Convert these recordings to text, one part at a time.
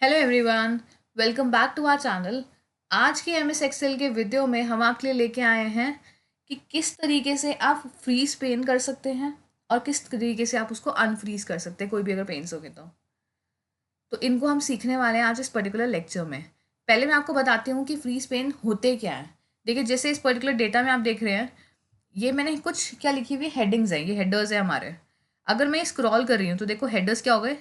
Hello everyone, welcome back to our channel. आज के MS Excel के वीडियो में हम आपके लिए लेके आए हैं कि किस तरीके से आप फ्रीज पेन कर सकते हैं और किस तरीके से आप उसको अनफ्रीज कर सकते हैं कोई भी अगर पेन्स होगे तो इनको हम सीखने वाले हैं आज इस पर्टिकुलर लेक्चर में। पहले मैं आपको बताती हूँ कि फ्रीज पेन होते क्या हैं। देखिए, जैसे इस पर्टिकुलर डेटा में आप देख रहे हैं, ये मैंने कुछ क्या लिखी हुई हेडिंग्स हैं, ये हेडर्स है हमारे। अगर मैं स्क्रॉल कर रही हूँ तो देखो हेडर्स क्या हो गए,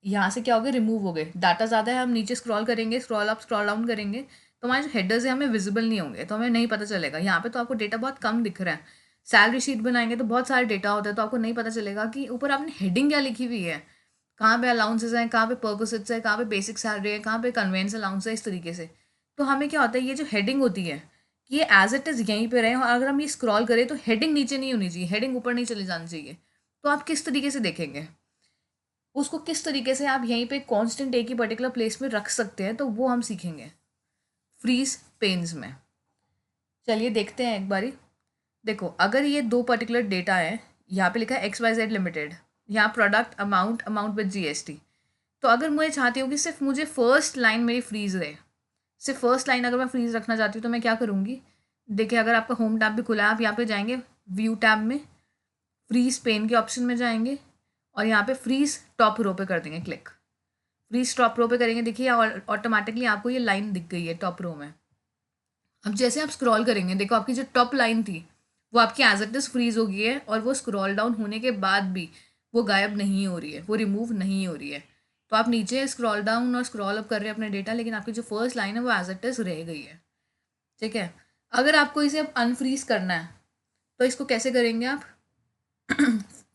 यहाँ से क्या हो गया, रिमूव हो गए। डाटा ज़्यादा है, हम नीचे स्क्रॉल करेंगे, स्क्रॉल अप स्क्रॉल डाउन करेंगे तो हमारे जो हेडर्स है हमें विजिबल नहीं होंगे, तो हमें नहीं पता चलेगा। यहाँ पे तो आपको डेटा बहुत कम दिख रहा है। सैलरी शीट बनाएंगे तो बहुत सारे डेटा होता है, तो आपको नहीं पता चलेगा कि ऊपर आपने हेडिंग क्या लिखी हुई है, कहाँ पे अलाउंसेस हैं, कहाँ पे पर्पसेस है, कहाँ पे बेसिक सैलरी है, कहाँ पे कन्वेंस अलाउंस है, इस तरीके से। तो हमें क्या होता है, ये जो हेडिंग होती है कि ये एज इट इज़ यहीं पे रहे, और अगर हम ये स्क्रॉल करें तो हेडिंग नीचे नहीं होनी चाहिए, हेडिंग ऊपर नहीं चले जानी चाहिए। तो आप किस तरीके से देखेंगे उसको, किस तरीके से आप यहीं पे कांस्टेंट एक ही पर्टिकुलर प्लेस में रख सकते हैं, तो वो हम सीखेंगे फ्रीज पेन्स में। चलिए देखते हैं एक बारी। देखो, अगर ये दो पर्टिकुलर डेटा है, यहाँ पे लिखा है XYZ लिमिटेड, यहाँ product amount amount with GST। तो अगर मैं चाहती हूँ कि सिर्फ मुझे फर्स्ट लाइन मेरी फ्रीज रहे, सिर्फ फर्स्ट लाइन अगर मैं फ्रीज रखना चाहती हूँ तो मैं क्या करूँगी। देखिए, अगर आपका होम टैब भी खुला है, आप यहाँ पे जाएंगे व्यू टैब में, फ्रीज पेन के ऑप्शन में जाएंगे और यहाँ पे फ्रीज टॉप रो पे कर देंगे क्लिक। फ्रीज टॉप रो पे करेंगे, देखिए ऑटोमेटिकली आपको ये लाइन दिख गई है टॉप रो में। अब जैसे आप स्क्रॉल करेंगे, देखो आपकी जो टॉप लाइन थी वो आपकी एज इट इज फ्रीज हो गई है, और वो स्क्रॉल डाउन होने के बाद भी वो गायब नहीं हो रही है, वो रिमूव नहीं हो रही है। तो आप नीचे स्क्रॉल डाउन और स्क्रॉल अप कर रहे हैं अपने डेटा, लेकिन आपकी जो फर्स्ट लाइन है वो एज इट इज रह गई है। ठीक है। अगर आपको इसे अब अनफ्रीज करना है तो इसको कैसे करेंगे आप।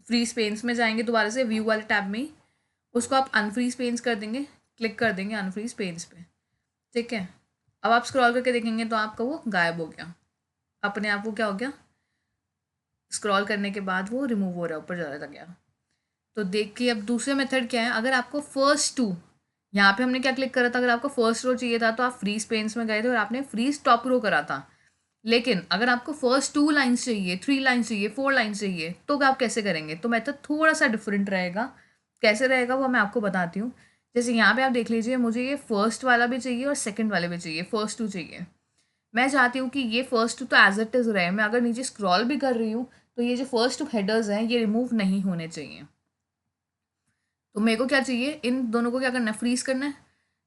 फ्रीज पेन्स में जाएंगे, दोबारा से व्यू वाले टैब में ही उसको आप अनफ्रीज पेन्स कर देंगे, क्लिक कर देंगे अनफ्रीज पेन्स पे। ठीक है। अब आप स्क्रॉल करके देखेंगे तो आपका वो गायब हो गया, अपने आप वो क्या हो गया, स्क्रॉल करने के बाद वो रिमूव हो रहा है, ऊपर ज़्यादा गया। तो देखिए, अब दूसरे मेथड क्या है। अगर आपको फर्स्ट टू, यहाँ पे हमने क्या क्लिक करा था, अगर आपको फर्स्ट रो चाहिए था तो आप फ्रीज पेन्स में गए थे और आपने फ्रीज टॉप रो करा था। लेकिन अगर आपको फर्स्ट 2 लाइन्स चाहिए, 3 लाइन्स चाहिए, 4 लाइन्स चाहिए, तो आप कैसे करेंगे। तो मेथड थोड़ा सा डिफरेंट रहेगा। कैसे रहेगा वो मैं आपको बताती हूँ। जैसे यहाँ पे आप देख लीजिए, मुझे ये फर्स्ट वाला भी चाहिए और सेकंड वाले भी चाहिए, फर्स्ट 2 चाहिए। मैं चाहती हूँ कि ये फर्स्ट 2 तो एज इट इज़ रहे, मैं अगर नीचे स्क्रॉल भी कर रही हूँ तो ये जो फर्स्ट 2 हेडर्स हैं ये रिमूव नहीं होने चाहिए। तो मेरे को क्या चाहिए, इन दोनों को क्या करना है, फ्रीज करना है।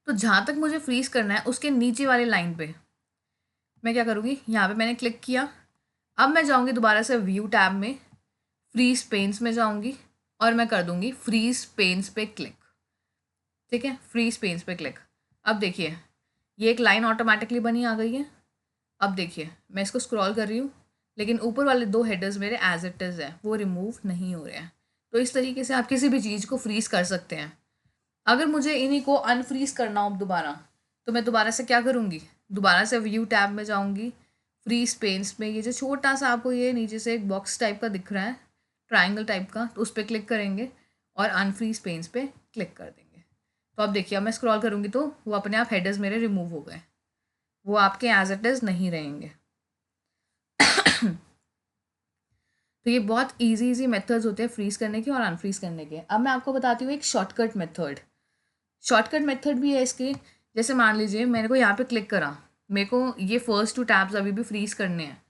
तो जहाँ तक मुझे फ्रीज करना है उसके नीचे वाली लाइन पे मैं क्या करूँगी, यहाँ पे मैंने क्लिक किया। अब मैं जाऊँगी दोबारा से व्यू टैब में, फ्रीज पेन्स में जाऊँगी और मैं कर दूँगी फ्रीज पेन्स पे क्लिक। ठीक है, फ्रीज पेन्स पे क्लिक। अब देखिए, ये एक लाइन ऑटोमेटिकली बनी आ गई है। अब देखिए, मैं इसको स्क्रॉल कर रही हूँ लेकिन ऊपर वाले दो हेडर्स मेरे एज इट इज़ है, वो रिमूव नहीं हो रहे हैं। तो इस तरीके से आप किसी भी चीज़ को फ्रीज कर सकते हैं। अगर मुझे इन्हीं को अनफ्रीज करना हो दोबारा, तो मैं दोबारा से क्या करूँगी, दोबारा से व्यू टैब में जाऊँगी, फ्रीज पेन्स में ये जो छोटा सा आपको ये नीचे से एक बॉक्स टाइप का दिख रहा है, ट्राइंगल टाइप का, तो उस पर क्लिक करेंगे और अनफ्रीज पेन्स पे क्लिक कर देंगे। तो अब देखिए, अब मैं स्क्रॉल करूँगी तो वो अपने आप हेडर्स मेरे रिमूव हो गए, वो आपके एज इट इज़ नहीं रहेंगे। तो ये बहुत इजी इजी मेथड्स होते हैं फ्रीज करने के और अनफ्रीज करने के। अब मैं आपको बताती हूँ एक शॉर्टकट मेथड। शॉर्टकट मेथड भी है इसके। जैसे मान लीजिए मेरे को यहाँ पे क्लिक करा, मेरे को ये फर्स्ट 2 टैब्स अभी भी फ्रीज करने हैं,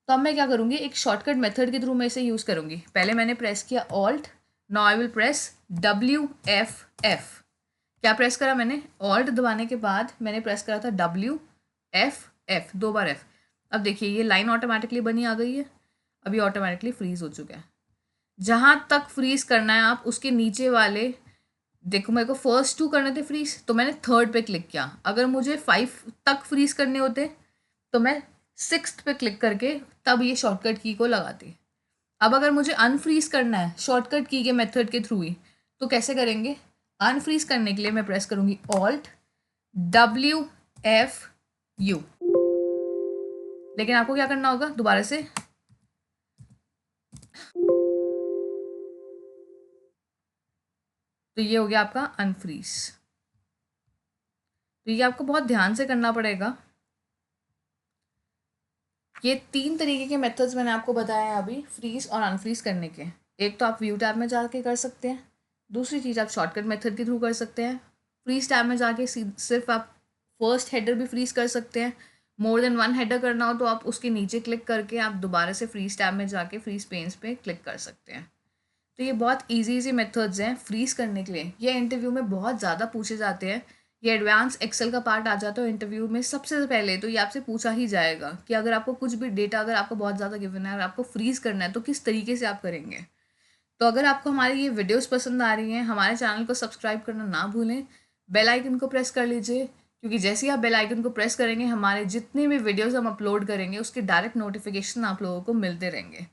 तो अब मैं क्या करूँगी, एक शॉर्टकट मेथड के थ्रू मैं इसे यूज़ करूँगी। पहले मैंने प्रेस किया alt, now I will press WF। क्या प्रेस करा मैंने, ऑल्ट दबाने के बाद मैंने प्रेस करा था WF, 2 बार F। अब देखिए, ये लाइन ऑटोमेटिकली बनी आ गई है, अभी ऑटोमेटिकली फ्रीज हो चुका है। जहाँ तक फ्रीज करना है आप उसके नीचे वाले, देखो मेरे को फर्स्ट 2 करने थे फ्रीज तो मैंने थर्ड पे क्लिक किया। अगर मुझे 5 तक फ्रीज करने होते तो मैं 6th पे क्लिक करके तब ये शॉर्टकट की को लगाती। अब अगर मुझे अनफ्रीज करना है शॉर्टकट की के मेथड के थ्रू ही, तो कैसे करेंगे। अनफ्रीज करने के लिए मैं प्रेस करूंगी ऑल्ट WFU। लेकिन आपको क्या करना होगा, दोबारा से तो ये हो गया आपका अनफ्रीज। तो ये आपको बहुत ध्यान से करना पड़ेगा। ये 3 तरीके के मेथड्स मैंने आपको बताए हैं अभी फ्रीज और अनफ्रीज करने के। एक तो आप व्यू टैब में जाके कर सकते हैं, दूसरी चीज़ आप शॉर्टकट मेथड के थ्रू कर सकते हैं फ्रीज टैब में जाके सिर्फ आप फर्स्ट हेडर भी फ्रीज कर सकते हैं। मोर देन वन हेडर करना हो तो आप उसके नीचे क्लिक करके आप दोबारा से फ्रीज टैब में जाके फ्रीज पेन्स पे क्लिक कर सकते हैं। तो ये बहुत इजी मेथड्स हैं फ्रीज करने के लिए। ये इंटरव्यू में बहुत ज़्यादा पूछे जाते हैं। ये एडवांस एक्सेल का पार्ट आ जाता है इंटरव्यू में सबसे पहले, तो ये आपसे पूछा ही जाएगा कि अगर आपको कुछ भी डेटा अगर आपको बहुत ज़्यादा गिवन है और आपको फ्रीज करना है तो किस तरीके से आप करेंगे। तो अगर आपको हमारी ये वीडियोस पसंद आ रही हैं, हमारे चैनल को सब्सक्राइब करना ना भूलें, बेल आइकन को प्रेस कर लीजिए, क्योंकि जैसे ही आप बेल आइकन को प्रेस करेंगे हमारे जितने भी वीडियोस हम अपलोड करेंगे उसके डायरेक्ट नोटिफिकेशन आप लोगों को मिलते रहेंगे।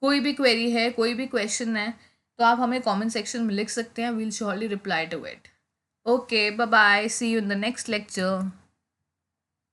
कोई भी क्वेरी है, कोई भी क्वेश्चन है, तो आप हमें कमेंट सेक्शन में लिख सकते हैं। We'll surely reply to it. Okay, bye bye, see you in the next lecture.